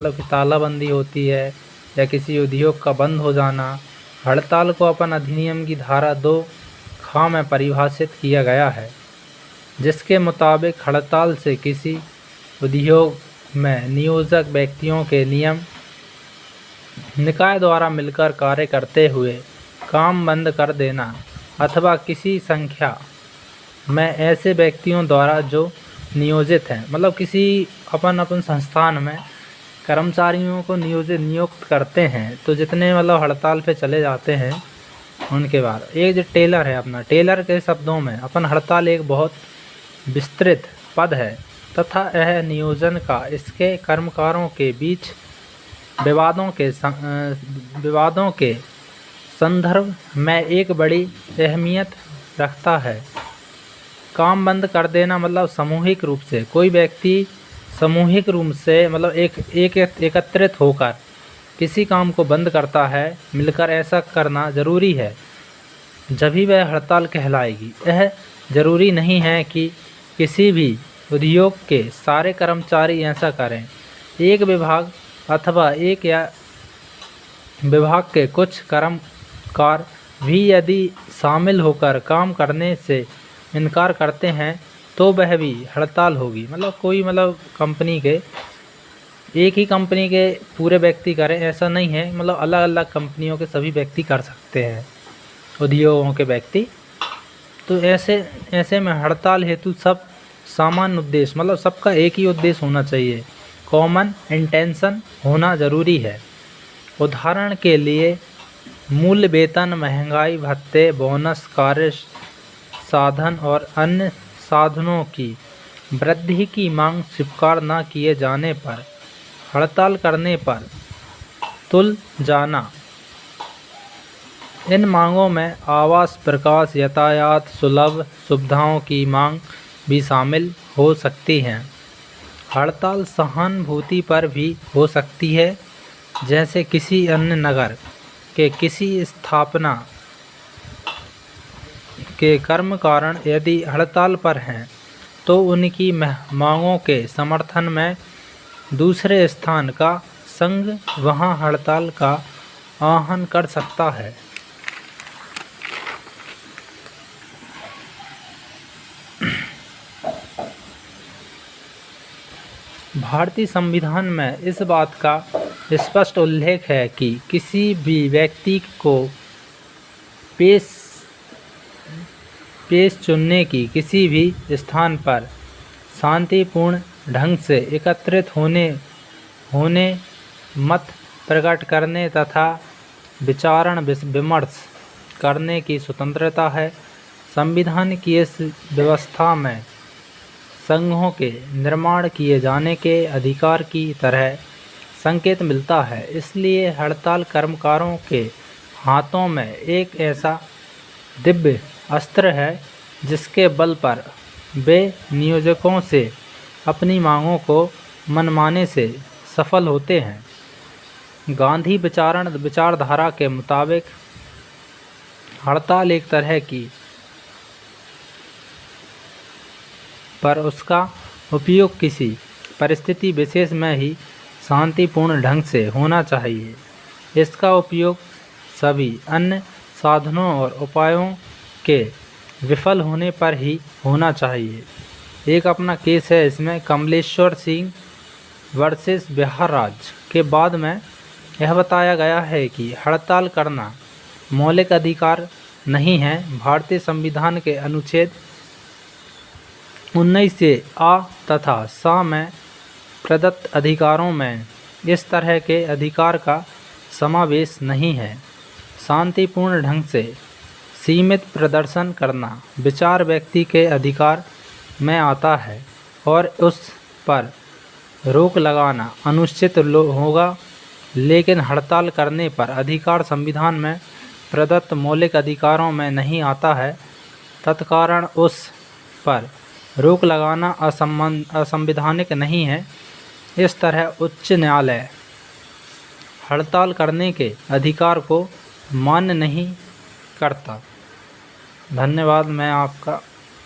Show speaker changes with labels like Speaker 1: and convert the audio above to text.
Speaker 1: मतलब कि तालाबंदी होती है या किसी उद्योग का बंद हो जाना। हड़ताल को अपन अधिनियम की धारा 2 ख में परिभाषित किया गया है, जिसके मुताबिक हड़ताल से किसी उद्योग में नियोजक व्यक्तियों के नियम निकाय द्वारा मिलकर कार्य करते हुए काम बंद कर देना अथवा किसी संख्या में ऐसे व्यक्तियों द्वारा जो नियोजित हैं, मतलब किसी अपन संस्थान में कर्मचारियों को नियुक्त करते हैं, तो जितने मतलब हड़ताल पे चले जाते हैं उनके बाद एक जो टेलर है, अपना टेलर के शब्दों में अपन हड़ताल एक बहुत विस्तृत पद है तथा यह नियोजन का इसके कर्मकारों के बीच विवादों के संदर्भ में एक बड़ी अहमियत रखता है। काम बंद कर देना मतलब सामूहिक रूप से कोई व्यक्ति सामूहिक रूप से मतलब एकत्रित होकर किसी काम को बंद करता है, मिलकर ऐसा करना जरूरी है, जब ही वह हड़ताल कहलाएगी। यह जरूरी नहीं है कि किसी भी उद्योग के सारे कर्मचारी ऐसा करें। एक विभाग अथवा एक या विभाग के कुछ कर्मकार भी यदि शामिल होकर काम करने से इनकार करते हैं तो वह भी हड़ताल होगी। मतलब कोई कंपनी के एक ही कंपनी के पूरे व्यक्ति करें ऐसा नहीं है, मतलब अलग अलग कंपनियों के सभी व्यक्ति कर सकते हैं, उद्योगों के व्यक्ति। तो ऐसे में हड़ताल हेतु सब सामान्य उद्देश्य मतलब सबका एक ही उद्देश्य होना चाहिए, कॉमन इंटेंशन होना जरूरी है। उदाहरण के लिए मूल वेतन, महंगाई भत्ते, बोनस, कार्य साधन और अन्य साधनों की वृद्धि की मांग स्वीकार न किए जाने पर हड़ताल करने पर तुल जाना। इन मांगों में आवास, प्रकाश, यातायात, सुलभ सुविधाओं की मांग भी शामिल हो सकती हैं। हड़ताल सहानुभूति पर भी हो सकती है, जैसे किसी अन्य नगर के किसी स्थापना के कर्मकारण यदि हड़ताल पर हैं तो उनकी मांगों के समर्थन में दूसरे स्थान का संघ वहां हड़ताल का आह्वान कर सकता है। भारतीय संविधान में इस बात का स्पष्ट उल्लेख है कि किसी भी व्यक्ति को पेश चुनने की किसी भी स्थान पर शांतिपूर्ण ढंग से एकत्रित होने मत प्रकट करने तथा विचारण विमर्श करने की स्वतंत्रता है। संविधान की इस व्यवस्था में संघों के निर्माण किए जाने के अधिकार की तरह संकेत मिलता है। इसलिए हड़ताल कर्मकारों के हाथों में एक ऐसा दिव्य अस्त्र है जिसके बल पर वे नियोजकों से अपनी मांगों को मनमाने से सफल होते हैं। गांधी विचारधारा के मुताबिक हड़ताल एक तरह की पर उसका उपयोग किसी परिस्थिति विशेष में ही शांतिपूर्ण ढंग से होना चाहिए। इसका उपयोग सभी अन्य साधनों और उपायों के विफल होने पर ही होना चाहिए। एक अपना केस है, इसमें कमलेश्वर सिंह वर्सेस बिहार राज्य के बाद में यह बताया गया है कि हड़ताल करना मौलिक अधिकार नहीं है। भारतीय संविधान के अनुच्छेद 19 से आ तथा सा में प्रदत्त अधिकारों में इस तरह के अधिकार का समावेश नहीं है। शांतिपूर्ण ढंग से सीमित प्रदर्शन करना विचार व्यक्ति के अधिकार में आता है और उस पर रोक लगाना अनुचित होगा, लेकिन हड़ताल करने पर अधिकार संविधान में प्रदत्त मौलिक अधिकारों में नहीं आता है। तत्कारण उस पर रोक लगाना असंवैधानिक नहीं है। इस तरह उच्च न्यायालय हड़ताल करने के अधिकार को मान्य नहीं करता। धन्यवाद। मैं आपका